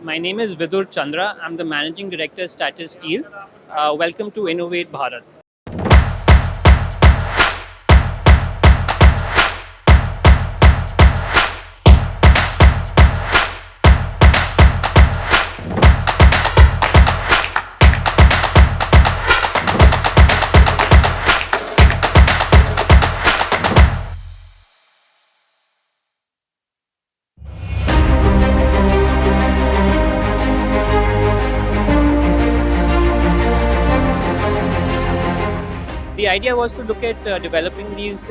My name is Vidhur Chandra. I'm the Managing Director, Status Steel. Welcome to Innovate Bharat. The idea was to look at developing these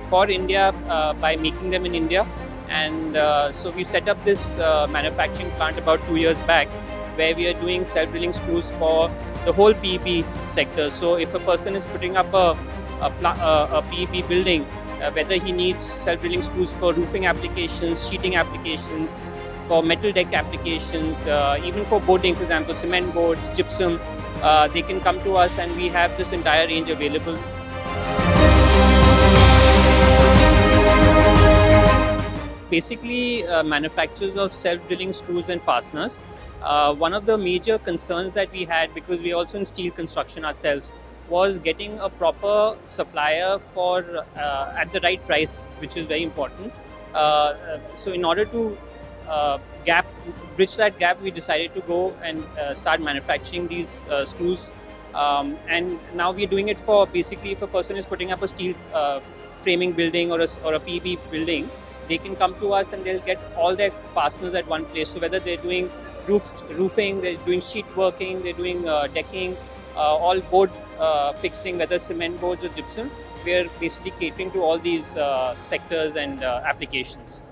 for India by making them in India. And so we set up this manufacturing plant about 2 years back, where we are doing self-drilling screws for the whole PEB sector. So if a person is putting up a PEB building, whether he needs self-drilling screws for roofing applications, sheeting applications, for metal deck applications, even for boarding, for example, cement boards, gypsum, they can come to us and we have this entire range available. Basically, manufacturers of self-drilling screws and fasteners. One of the major concerns that we had, because we are also in steel construction ourselves, was getting a proper supplier for at the right price, which is very important. So in order to bridge that gap, we decided to go and start manufacturing these screws. And now we're doing it for, basically, if a person is putting up a steel framing building or a PEB building, they can come to us and they'll get all their fasteners at one place. So whether they're doing roofing, they're doing sheet working, they're doing decking, all board fixing, whether cement boards or gypsum, we're basically catering to all these sectors and applications.